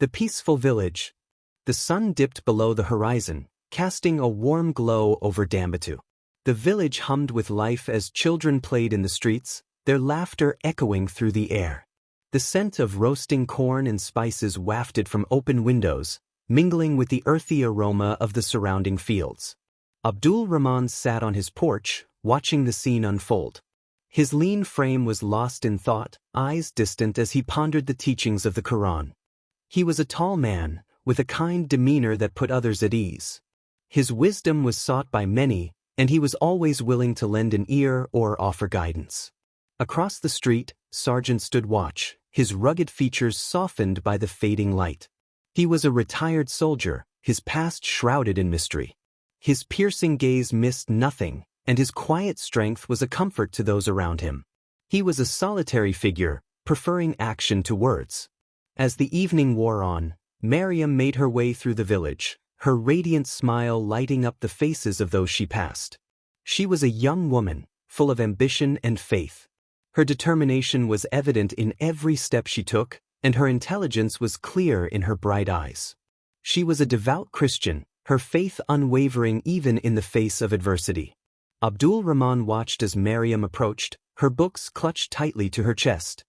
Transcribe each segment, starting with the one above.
The peaceful village. The sun dipped below the horizon, casting a warm glow over Bandit. The village hummed with life as children played in the streets, their laughter echoing through the air. The scent of roasting corn and spices wafted from open windows, mingling with the earthy aroma of the surrounding fields. Abdul Rahman sat on his porch, watching the scene unfold. His lean frame was lost in thought, eyes distant as he pondered the teachings of the Quran. He was a tall man, with a kind demeanor that put others at ease. His wisdom was sought by many, and he was always willing to lend an ear or offer guidance. Across the street, Sergeant stood watch, his rugged features softened by the fading light. He was a retired soldier, his past shrouded in mystery. His piercing gaze missed nothing, and his quiet strength was a comfort to those around him. He was a solitary figure, preferring action to words. As the evening wore on, Mariam made her way through the village, her radiant smile lighting up the faces of those she passed. She was a young woman, full of ambition and faith. Her determination was evident in every step she took, and her intelligence was clear in her bright eyes. She was a devout Christian, her faith unwavering even in the face of adversity. Abdul Rahman watched as Mariam approached, her books clutched tightly to her chest.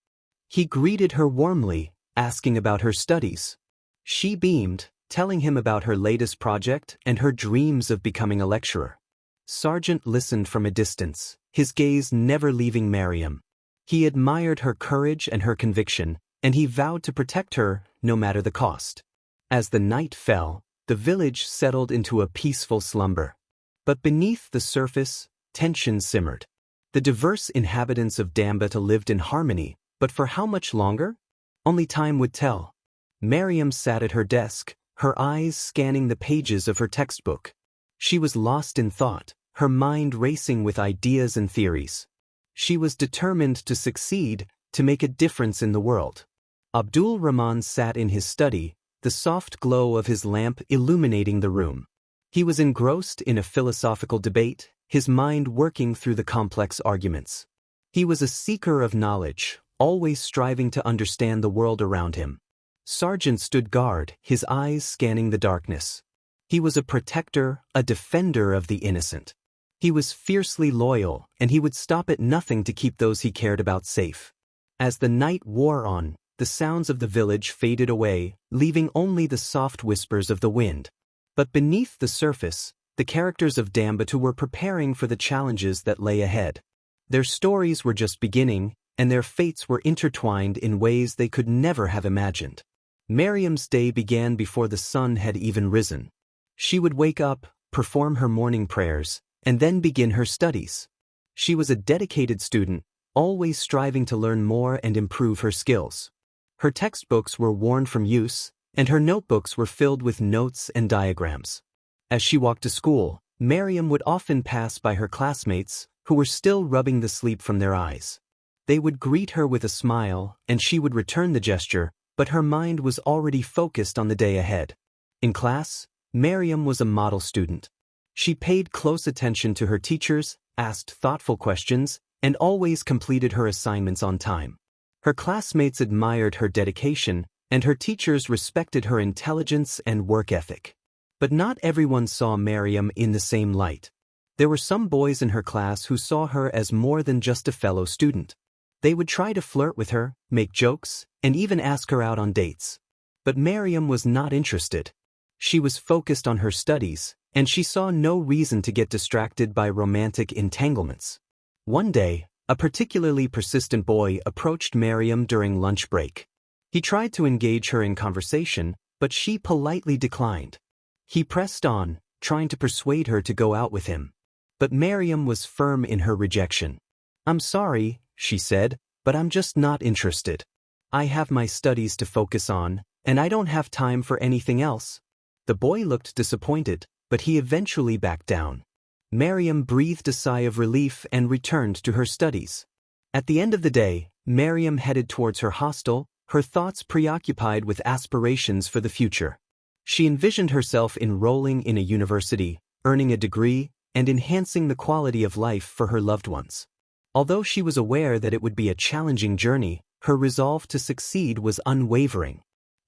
He greeted her warmly, asking about her studies. She beamed, telling him about her latest project and her dreams of becoming a lecturer. Sergeant listened from a distance, his gaze never leaving Mariam. He admired her courage and her conviction, and he vowed to protect her, no matter the cost. As the night fell, the village settled into a peaceful slumber. But beneath the surface, tension simmered. The diverse inhabitants of Bandit lived in harmony, but for how much longer? Only time would tell. Mariam sat at her desk, her eyes scanning the pages of her textbook. She was lost in thought, her mind racing with ideas and theories. She was determined to succeed, to make a difference in the world. Abdul Rahman sat in his study, the soft glow of his lamp illuminating the room. He was engrossed in a philosophical debate, his mind working through the complex arguments. He was a seeker of knowledge, always striving to understand the world around him. Sergeant stood guard, his eyes scanning the darkness. He was a protector, a defender of the innocent. He was fiercely loyal, and he would stop at nothing to keep those he cared about safe. As the night wore on, the sounds of the village faded away, leaving only the soft whispers of the wind. But beneath the surface, the characters of Bandit were preparing for the challenges that lay ahead. Their stories were just beginning, and their fates were intertwined in ways they could never have imagined. Mariam's day began before the sun had even risen. She would wake up, perform her morning prayers, and then begin her studies. She was a dedicated student, always striving to learn more and improve her skills. Her textbooks were worn from use, and her notebooks were filled with notes and diagrams. As she walked to school, Mariam would often pass by her classmates, who were still rubbing the sleep from their eyes. They would greet her with a smile, and she would return the gesture, but her mind was already focused on the day ahead. In class, Mariam was a model student. She paid close attention to her teachers, asked thoughtful questions, and always completed her assignments on time. Her classmates admired her dedication, and her teachers respected her intelligence and work ethic. But not everyone saw Mariam in the same light. There were some boys in her class who saw her as more than just a fellow student. They would try to flirt with her, make jokes, and even ask her out on dates. But Mariam was not interested. She was focused on her studies, and she saw no reason to get distracted by romantic entanglements. One day, a particularly persistent boy approached Mariam during lunch break. He tried to engage her in conversation, but she politely declined. He pressed on, trying to persuade her to go out with him. But Mariam was firm in her rejection. "I'm sorry," she said, "but I'm just not interested. I have my studies to focus on, and I don't have time for anything else." The boy looked disappointed, but he eventually backed down. Mariam breathed a sigh of relief and returned to her studies. At the end of the day, Mariam headed towards her hostel, her thoughts preoccupied with aspirations for the future. She envisioned herself enrolling in a university, earning a degree, and enhancing the quality of life for her loved ones. Although she was aware that it would be a challenging journey, her resolve to succeed was unwavering.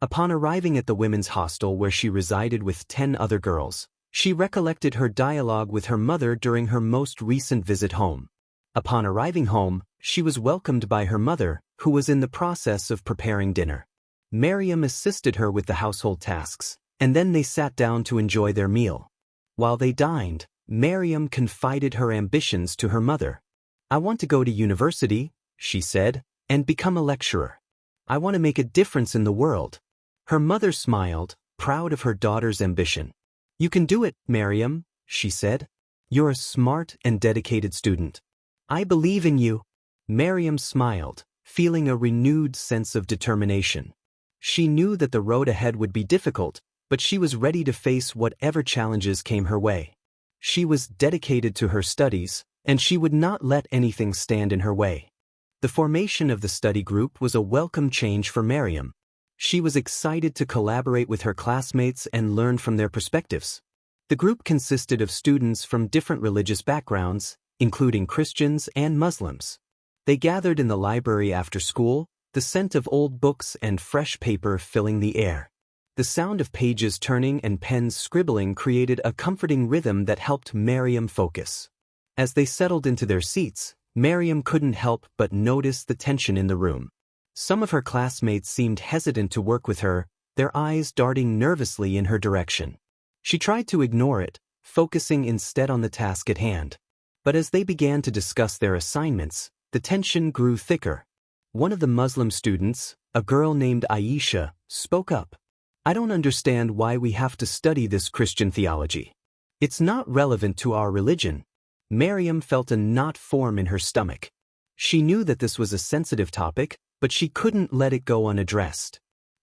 Upon arriving at the women's hostel where she resided with 10 other girls, she recollected her dialogue with her mother during her most recent visit home. Upon arriving home, she was welcomed by her mother, who was in the process of preparing dinner. Miriam assisted her with the household tasks, and then they sat down to enjoy their meal. While they dined, Miriam confided her ambitions to her mother. "I want to go to university," she said, "and become a lecturer. I want to make a difference in the world." Her mother smiled, proud of her daughter's ambition. "You can do it, Miriam," she said. "You're a smart and dedicated student. I believe in you." Miriam smiled, feeling a renewed sense of determination. She knew that the road ahead would be difficult, but she was ready to face whatever challenges came her way. She was dedicated to her studies, and she would not let anything stand in her way. The formation of the study group was a welcome change for Miriam. She was excited to collaborate with her classmates and learn from their perspectives. The group consisted of students from different religious backgrounds, including Christians and Muslims. They gathered in the library after school, the scent of old books and fresh paper filling the air. The sound of pages turning and pens scribbling created a comforting rhythm that helped Miriam focus. As they settled into their seats, Miriam couldn't help but notice the tension in the room. Some of her classmates seemed hesitant to work with her, their eyes darting nervously in her direction. She tried to ignore it, focusing instead on the task at hand. But as they began to discuss their assignments, the tension grew thicker. One of the Muslim students, a girl named Aisha, spoke up. "I don't understand why we have to study this Christian theology. It's not relevant to our religion." Miriam felt a knot form in her stomach. She knew that this was a sensitive topic, but she couldn't let it go unaddressed.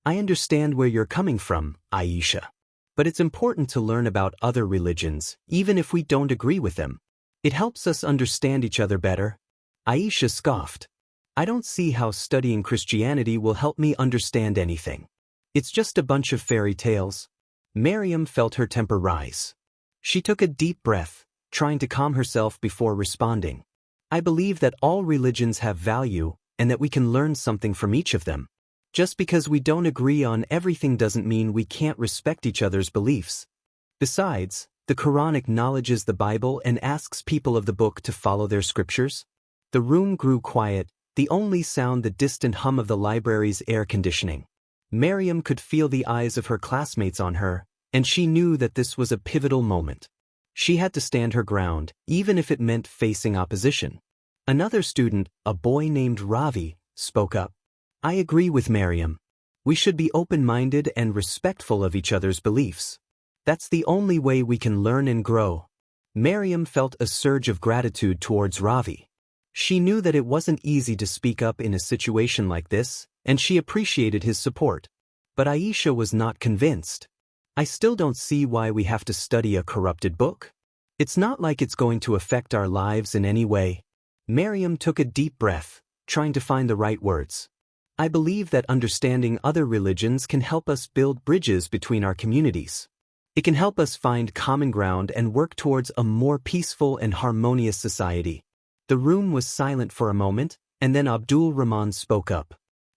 "I understand where you're coming from, Aisha. But it's important to learn about other religions, even if we don't agree with them. It helps us understand each other better." Aisha scoffed. "I don't see how studying Christianity will help me understand anything. It's just a bunch of fairy tales." Miriam felt her temper rise. She took a deep breath, trying to calm herself before responding. "I believe that all religions have value, and that we can learn something from each of them. Just because we don't agree on everything doesn't mean we can't respect each other's beliefs. Besides, the Quran acknowledges the Bible and asks people of the book to follow their scriptures." The room grew quiet, the only sound the distant hum of the library's air conditioning. Miriam could feel the eyes of her classmates on her, and she knew that this was a pivotal moment. She had to stand her ground, even if it meant facing opposition. Another student, a boy named Ravi, spoke up. "I agree with Miriam. We should be open-minded and respectful of each other's beliefs. That's the only way we can learn and grow." Miriam felt a surge of gratitude towards Ravi. She knew that it wasn't easy to speak up in a situation like this, and she appreciated his support. But Aisha was not convinced. "I still don't see why we have to study a corrupted book. It's not like it's going to affect our lives in any way." Miriam took a deep breath, trying to find the right words. "I believe that understanding other religions can help us build bridges between our communities. It can help us find common ground and work towards a more peaceful and harmonious society." The room was silent for a moment, and then Abdul Rahman spoke up.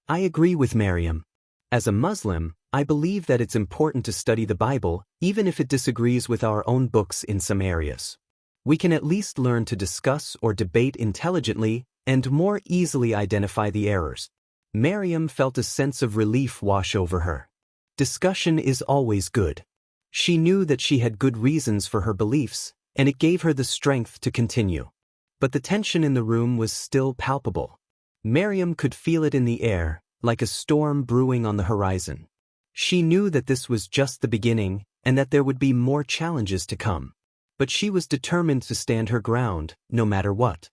"I agree with Miriam. As a Muslim, I believe that it's important to study the Bible, even if it disagrees with our own books in some areas. We can at least learn to discuss or debate intelligently and more easily identify the errors." Miriam felt a sense of relief wash over her. Discussion is always good. She knew that she had good reasons for her beliefs, and it gave her the strength to continue. But the tension in the room was still palpable. Miriam could feel it in the air, like a storm brewing on the horizon. She knew that this was just the beginning, and that there would be more challenges to come. But she was determined to stand her ground, no matter what.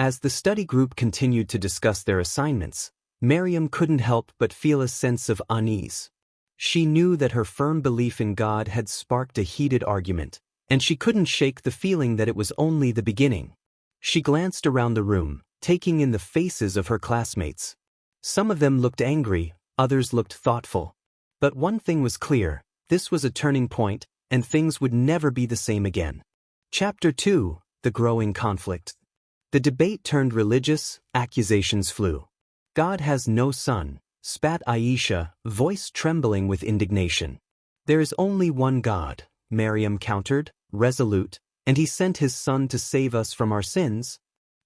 As the study group continued to discuss their assignments, Miriam couldn't help but feel a sense of unease. She knew that her firm belief in God had sparked a heated argument, and she couldn't shake the feeling that it was only the beginning. She glanced around the room, taking in the faces of her classmates. Some of them looked angry, others looked thoughtful. But one thing was clear: this was a turning point, and things would never be the same again. Chapter 2: The Growing Conflict. The debate turned religious, accusations flew. "God has no son," spat Aisha, voice trembling with indignation. There is only one God, Maryam countered, resolute, and he sent his son to save us from our sins.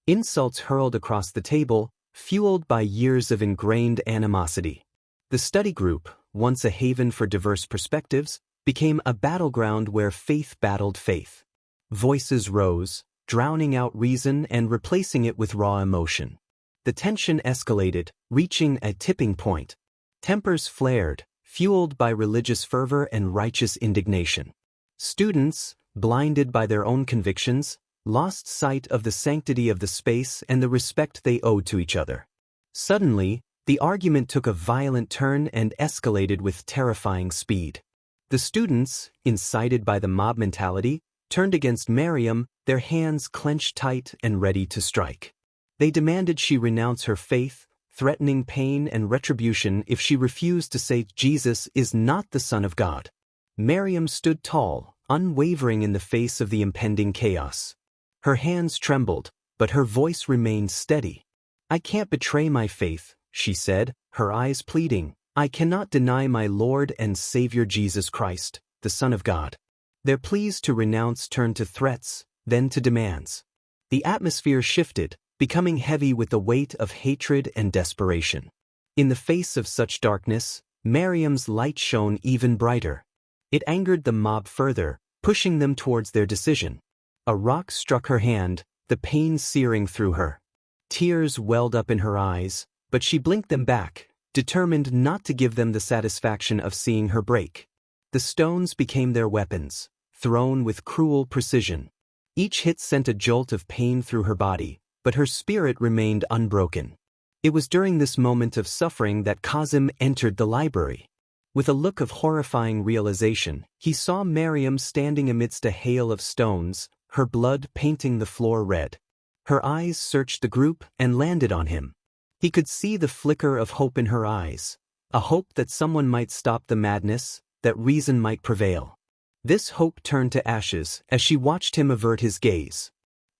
Insults hurled across the table, fueled by years of ingrained animosity. The study group, once a haven for diverse perspectives, became a battleground where faith battled faith. Voices rose, drowning out reason and replacing it with raw emotion. The tension escalated, reaching a tipping point. Tempers flared, fueled by religious fervor and righteous indignation. Students, blinded by their own convictions, lost sight of the sanctity of the space and the respect they owed to each other. Suddenly, the argument took a violent turn and escalated with terrifying speed. The students, incited by the mob mentality, turned against Maryam, their hands clenched tight and ready to strike. They demanded she renounce her faith, threatening pain and retribution if she refused to say Jesus is not the Son of God. Maryam stood tall, unwavering in the face of the impending chaos. Her hands trembled, but her voice remained steady. "I can't betray my faith," she said, her eyes pleading. "I cannot deny my Lord and Savior Jesus Christ, the Son of God." Their pleas to renounce turned to threats, then to demands. The atmosphere shifted, becoming heavy with the weight of hatred and desperation. In the face of such darkness, Maryam's light shone even brighter. It angered the mob further, pushing them towards their decision. A rock struck her hand, the pain searing through her. Tears welled up in her eyes, but she blinked them back, determined not to give them the satisfaction of seeing her break. The stones became their weapons, thrown with cruel precision. Each hit sent a jolt of pain through her body, but her spirit remained unbroken. It was during this moment of suffering that Kazim entered the library. With a look of horrifying realization, he saw Maryam standing amidst a hail of stones, her blood painting the floor red. Her eyes searched the group and landed on him. He could see the flicker of hope in her eyes, a hope that someone might stop the madness, that reason might prevail. This hope turned to ashes as she watched him avert his gaze.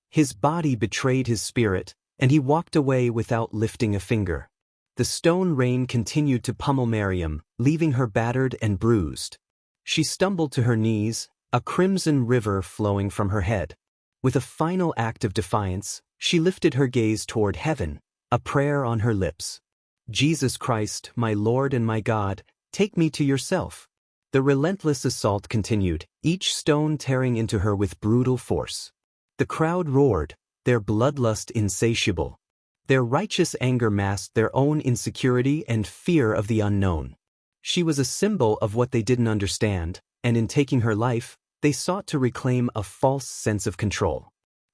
His body betrayed his spirit, and he walked away without lifting a finger. The stone rain continued to pummel Maryam, leaving her battered and bruised. She stumbled to her knees, a crimson river flowing from her head. With a final act of defiance, she lifted her gaze toward heaven, a prayer on her lips. "Jesus Christ, my Lord and my God, take me to yourself." The relentless assault continued, each stone tearing into her with brutal force. The crowd roared, their bloodlust insatiable. Their righteous anger masked their own insecurity and fear of the unknown. She was a symbol of what they didn't understand, and in taking her life, they sought to reclaim a false sense of control.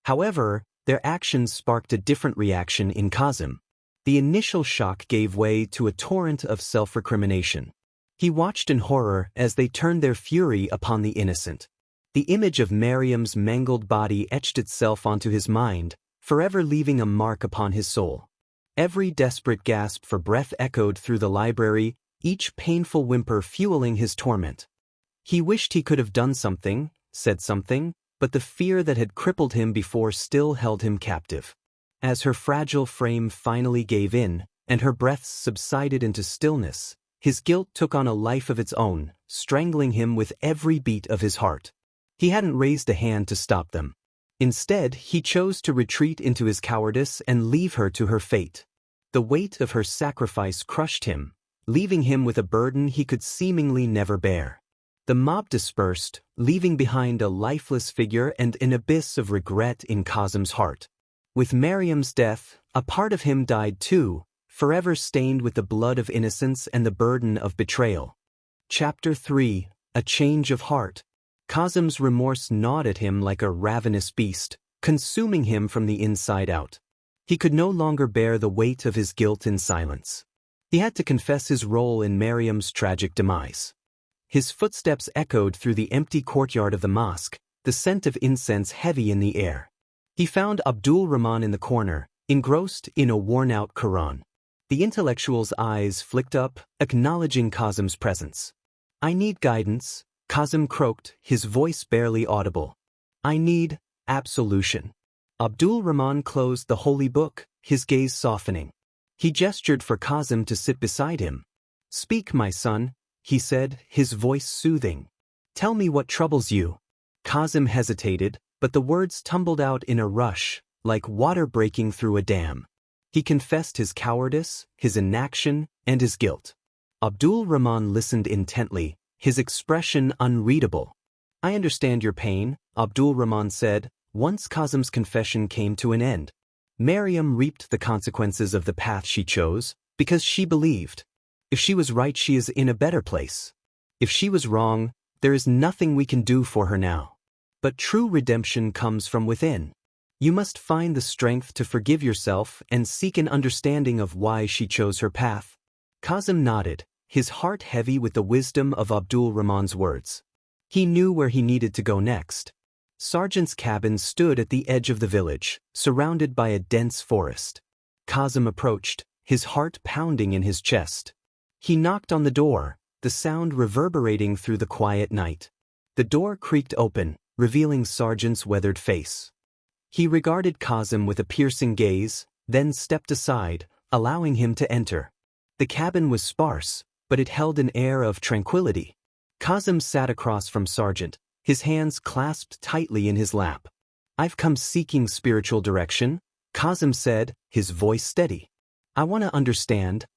However, their actions sparked a different reaction in Kazim. The initial shock gave way to a torrent of self-recrimination. He watched in horror as they turned their fury upon the innocent. The image of Maryam's mangled body etched itself onto his mind, forever leaving a mark upon his soul. Every desperate gasp for breath echoed through the library, each painful whimper fueling his torment. He wished he could have done something, said something, but the fear that had crippled him before still held him captive. As her fragile frame finally gave in, and her breaths subsided into stillness, his guilt took on a life of its own, strangling him with every beat of his heart. He hadn't raised a hand to stop them. Instead, he chose to retreat into his cowardice and leave her to her fate. The weight of her sacrifice crushed him, leaving him with a burden he could seemingly never bear. The mob dispersed, leaving behind a lifeless figure and an abyss of regret in Kazim's heart. With Maryam's death, a part of him died too, forever stained with the blood of innocence and the burden of betrayal. Chapter 3: A Change of Heart. Kazim's remorse gnawed at him like a ravenous beast, consuming him from the inside out. He could no longer bear the weight of his guilt in silence. He had to confess his role in Maryam's tragic demise. His footsteps echoed through the empty courtyard of the mosque, the scent of incense heavy in the air. He found Abdul Rahman in the corner, engrossed in a worn-out Quran. The intellectual's eyes flicked up, acknowledging Kazim's presence. "I need guidance," Kazim croaked, his voice barely audible. "I need absolution." Abdul Rahman closed the holy book, his gaze softening. He gestured for Kazım to sit beside him. "Speak, my son," he said, his voice soothing. "Tell me what troubles you." Kazım hesitated, but the words tumbled out in a rush, like water breaking through a dam. He confessed his cowardice, his inaction, and his guilt. Abdul Rahman listened intently, his expression unreadable. "I understand your pain," Abdul Rahman said, once Kazım's confession came to an end. "Maryam reaped the consequences of the path she chose, because she believed. If she was right, she is in a better place. If she was wrong, there is nothing we can do for her now. But true redemption comes from within. You must find the strength to forgive yourself and seek an understanding of why she chose her path." Kazım nodded, his heart heavy with the wisdom of Abdul Rahman's words. He knew where he needed to go next. Sergeant's cabin stood at the edge of the village, surrounded by a dense forest. Kazım approached, his heart pounding in his chest. He knocked on the door, the sound reverberating through the quiet night. The door creaked open, revealing Sergeant's weathered face. He regarded Kazım with a piercing gaze, then stepped aside, allowing him to enter. The cabin was sparse, but it held an air of tranquility. Kazım sat across from Sergeant, his hands clasped tightly in his lap. "I've come seeking spiritual direction," Kazım said, his voice steady. I want to understand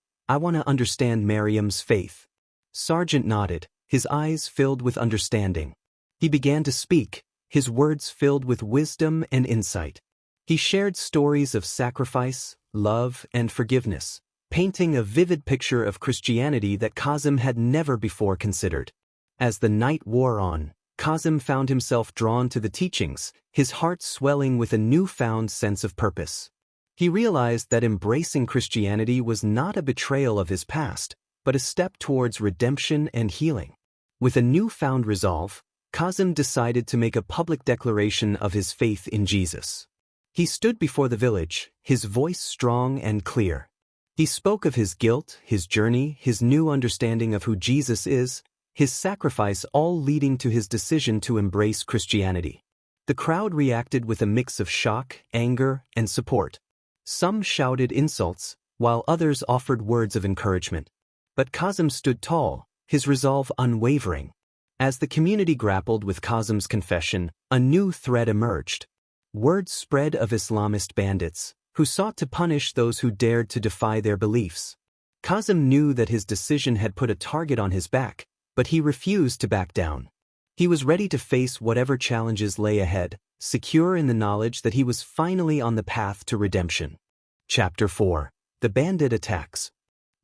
Maryam's faith." Sergeant nodded, his eyes filled with understanding. He began to speak, his words filled with wisdom and insight. He shared stories of sacrifice, love, and forgiveness, painting a vivid picture of Christianity that Kazım had never before considered. As the night wore on, Kazım found himself drawn to the teachings, his heart swelling with a newfound sense of purpose. He realized that embracing Christianity was not a betrayal of his past, but a step towards redemption and healing. With a newfound resolve, Kazım decided to make a public declaration of his faith in Jesus. He stood before the village, his voice strong and clear. He spoke of his guilt, his journey, his new understanding of who Jesus is, his sacrifice, all leading to his decision to embrace Christianity. The crowd reacted with a mix of shock, anger, and support. Some shouted insults, while others offered words of encouragement. But Kazım stood tall, his resolve unwavering. As the community grappled with Kazım's confession, a new threat emerged. Word spread of Islamist bandits, who sought to punish those who dared to defy their beliefs. Kazım knew that his decision had put a target on his back, but he refused to back down. He was ready to face whatever challenges lay ahead, secure in the knowledge that he was finally on the path to redemption. Chapter 4. The Bandit Attacks.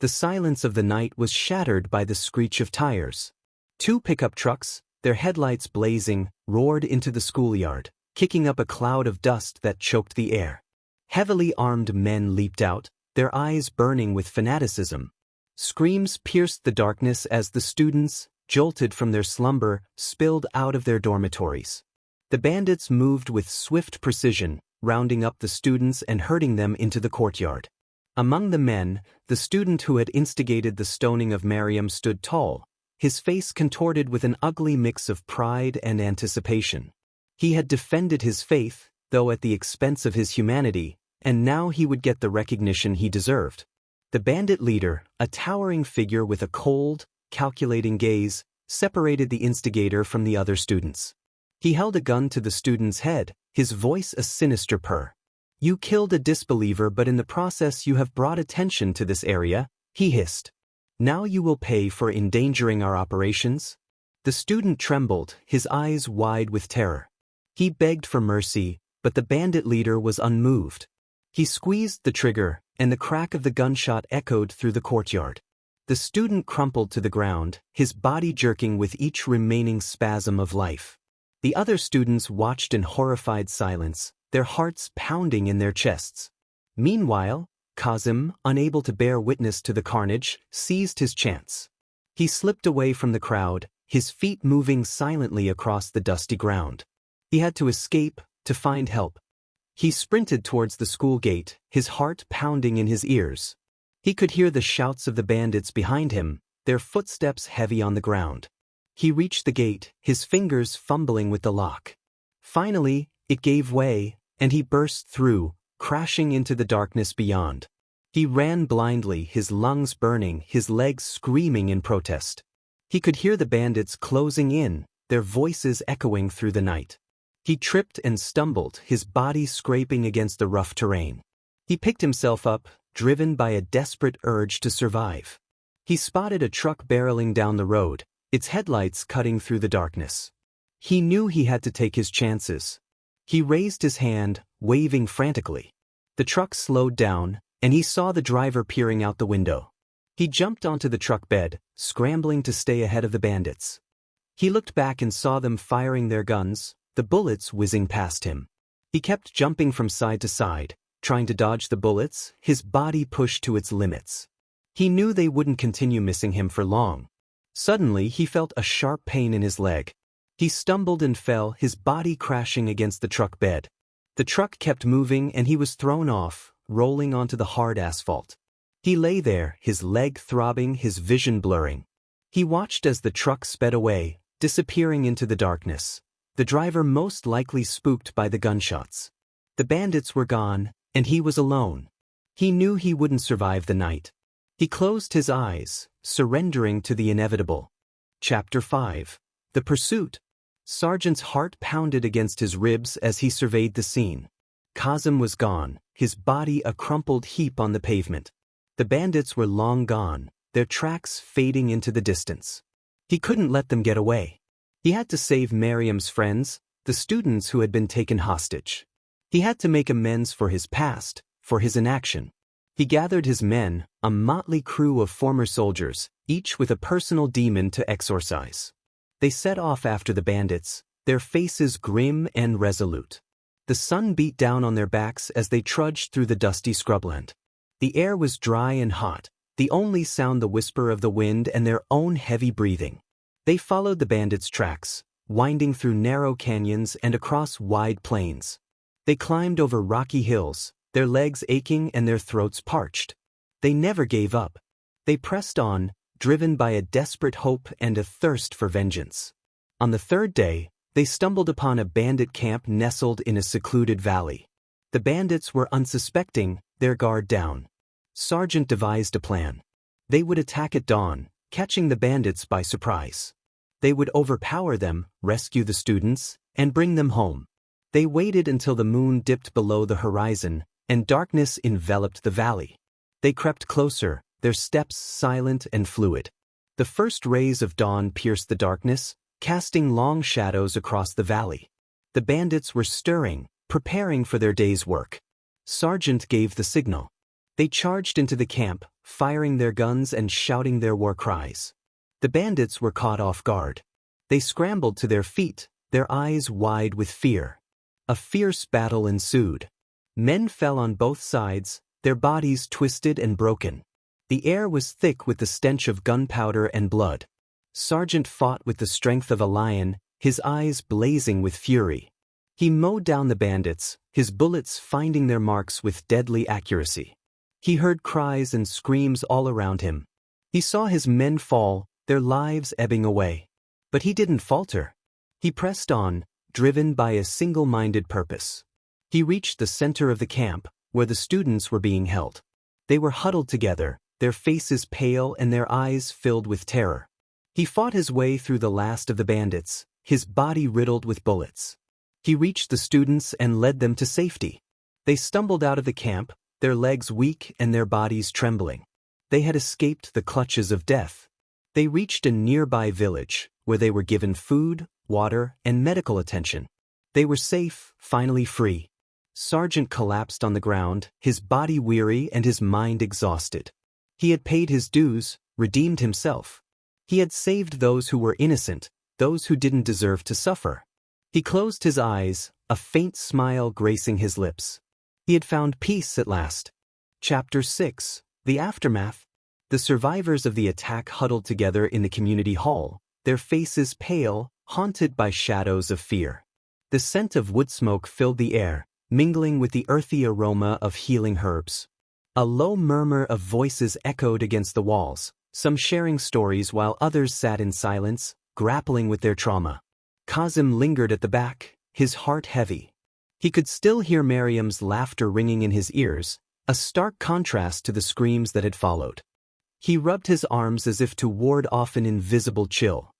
The silence of the night was shattered by the screech of tires. Two pickup trucks, their headlights blazing, roared into the schoolyard, kicking up a cloud of dust that choked the air. Heavily armed men leaped out, their eyes burning with fanaticism. Screams pierced the darkness as the students, jolted from their slumber, spilled out of their dormitories. The bandits moved with swift precision, rounding up the students and herding them into the courtyard. Among the men, the student who had instigated the stoning of Maryam stood tall, his face contorted with an ugly mix of pride and anticipation. He had defended his faith, though at the expense of his humanity, and now he would get the recognition he deserved. The bandit leader, a towering figure with a cold, calculating gaze, separated the instigator from the other students. He held a gun to the student's head, his voice a sinister purr. "You killed a disbeliever, but in the process you have brought attention to this area," he hissed. "Now you will pay for endangering our operations." The student trembled, his eyes wide with terror. He begged for mercy, but the bandit leader was unmoved. He squeezed the trigger, and the crack of the gunshot echoed through the courtyard. The student crumpled to the ground, his body jerking with each remaining spasm of life. The other students watched in horrified silence, their hearts pounding in their chests. Meanwhile, Kazım, unable to bear witness to the carnage, seized his chance. He slipped away from the crowd, his feet moving silently across the dusty ground. He had to escape, to find help. He sprinted towards the school gate, his heart pounding in his ears. He could hear the shouts of the bandits behind him, their footsteps heavy on the ground. He reached the gate, his fingers fumbling with the lock. Finally, it gave way, and he burst through, crashing into the darkness beyond. He ran blindly, his lungs burning, his legs screaming in protest. He could hear the bandits closing in, their voices echoing through the night. He tripped and stumbled, his body scraping against the rough terrain. He picked himself up, driven by a desperate urge to survive. He spotted a truck barreling down the road, its headlights cutting through the darkness. He knew he had to take his chances. He raised his hand, waving frantically. The truck slowed down, and he saw the driver peering out the window. He jumped onto the truck bed, scrambling to stay ahead of the bandits. He looked back and saw them firing their guns, the bullets whizzing past him. He kept jumping from side to side, trying to dodge the bullets, his body pushed to its limits. He knew they wouldn't continue missing him for long. Suddenly he felt a sharp pain in his leg. He stumbled and fell, his body crashing against the truck bed. The truck kept moving and he was thrown off, rolling onto the hard asphalt. He lay there, his leg throbbing, his vision blurring. He watched as the truck sped away, disappearing into the darkness. The driver most likely spooked by the gunshots. The bandits were gone, and he was alone. He knew he wouldn't survive the night. He closed his eyes, surrendering to the inevitable. Chapter 5. The Pursuit. Sergeant's heart pounded against his ribs as he surveyed the scene. Kazim was gone, his body a crumpled heap on the pavement. The bandits were long gone, their tracks fading into the distance. He couldn't let them get away. He had to save Miriam's friends, the students who had been taken hostage. He had to make amends for his past, for his inaction. He gathered his men, a motley crew of former soldiers, each with a personal demon to exorcise. They set off after the bandits, their faces grim and resolute. The sun beat down on their backs as they trudged through the dusty scrubland. The air was dry and hot, the only sound the whisper of the wind and their own heavy breathing. They followed the bandits' tracks, winding through narrow canyons and across wide plains. They climbed over rocky hills, their legs aching and their throats parched. They never gave up. They pressed on, driven by a desperate hope and a thirst for vengeance. On the third day, they stumbled upon a bandit camp nestled in a secluded valley. The bandits were unsuspecting, their guard down. Sergeant devised a plan. They would attack at dawn, catching the bandits by surprise. They would overpower them, rescue the students, and bring them home. They waited until the moon dipped below the horizon, and darkness enveloped the valley. They crept closer, their steps silent and fluid. The first rays of dawn pierced the darkness, casting long shadows across the valley. The bandits were stirring, preparing for their day's work. Sergeant gave the signal. They charged into the camp, firing their guns and shouting their war cries. The bandits were caught off guard. They scrambled to their feet, their eyes wide with fear. A fierce battle ensued. Men fell on both sides, their bodies twisted and broken. The air was thick with the stench of gunpowder and blood. Sergeant fought with the strength of a lion, his eyes blazing with fury. He mowed down the bandits, his bullets finding their marks with deadly accuracy. He heard cries and screams all around him. He saw his men fall, their lives ebbing away. But he didn't falter. He pressed on, driven by a single-minded purpose. He reached the center of the camp, where the students were being held. They were huddled together, their faces pale and their eyes filled with terror. He fought his way through the last of the bandits, his body riddled with bullets. He reached the students and led them to safety. They stumbled out of the camp, their legs weak and their bodies trembling. They had escaped the clutches of death. They reached a nearby village, where they were given food, water, and medical attention. They were safe, finally free. Sergeant collapsed on the ground, his body weary and his mind exhausted. He had paid his dues, redeemed himself. He had saved those who were innocent, those who didn't deserve to suffer. He closed his eyes, a faint smile gracing his lips. He had found peace at last. Chapter 6. The Aftermath. The survivors of the attack huddled together in the community hall, their faces pale, haunted by shadows of fear. The scent of wood smoke filled the air, mingling with the earthy aroma of healing herbs. A low murmur of voices echoed against the walls, some sharing stories while others sat in silence, grappling with their trauma. Kazim lingered at the back, his heart heavy. He could still hear Miriam's laughter ringing in his ears, a stark contrast to the screams that had followed. He rubbed his arms as if to ward off an invisible chill.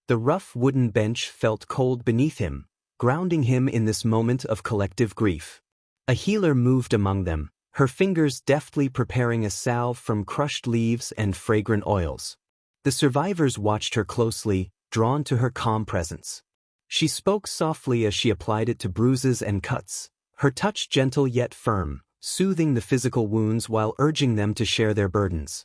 The rough wooden bench felt cold beneath him, grounding him in this moment of collective grief. A healer moved among them, her fingers deftly preparing a salve from crushed leaves and fragrant oils. The survivors watched her closely, drawn to her calm presence. She spoke softly as she applied it to bruises and cuts, her touch gentle yet firm, soothing the physical wounds while urging them to share their burdens.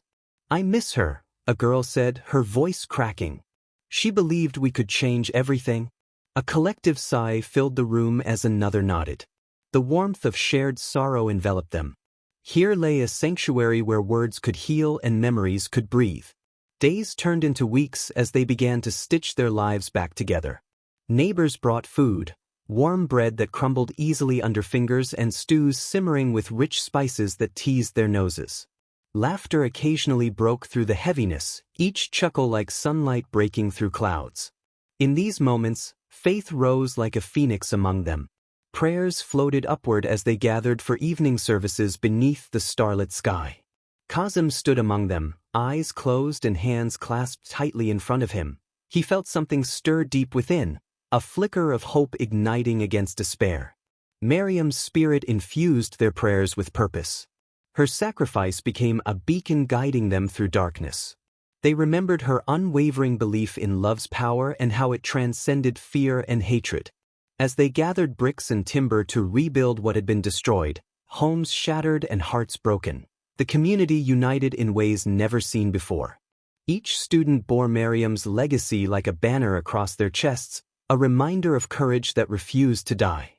"I miss her," a girl said, her voice cracking. "She believed we could change everything." A collective sigh filled the room as another nodded. The warmth of shared sorrow enveloped them. Here lay a sanctuary where words could heal and memories could breathe. Days turned into weeks as they began to stitch their lives back together. Neighbors brought food, warm bread that crumbled easily under fingers and stews simmering with rich spices that teased their noses. Laughter occasionally broke through the heaviness, each chuckle like sunlight breaking through clouds. In these moments, faith rose like a phoenix among them. Prayers floated upward as they gathered for evening services beneath the starlit sky. Kazim stood among them, eyes closed and hands clasped tightly in front of him. He felt something stir deep within, a flicker of hope igniting against despair. Miriam's spirit infused their prayers with purpose. Her sacrifice became a beacon guiding them through darkness. They remembered her unwavering belief in love's power and how it transcended fear and hatred. As they gathered bricks and timber to rebuild what had been destroyed, homes shattered and hearts broken, the community united in ways never seen before. Each student bore Miriam's legacy like a banner across their chests, a reminder of courage that refused to die.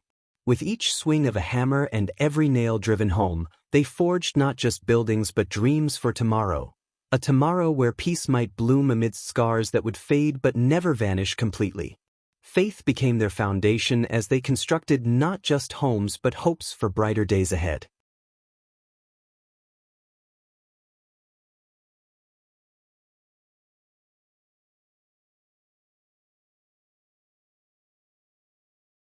With each swing of a hammer and every nail driven home, they forged not just buildings but dreams for tomorrow. A tomorrow where peace might bloom amidst scars that would fade but never vanish completely. Faith became their foundation as they constructed not just homes but hopes for brighter days ahead.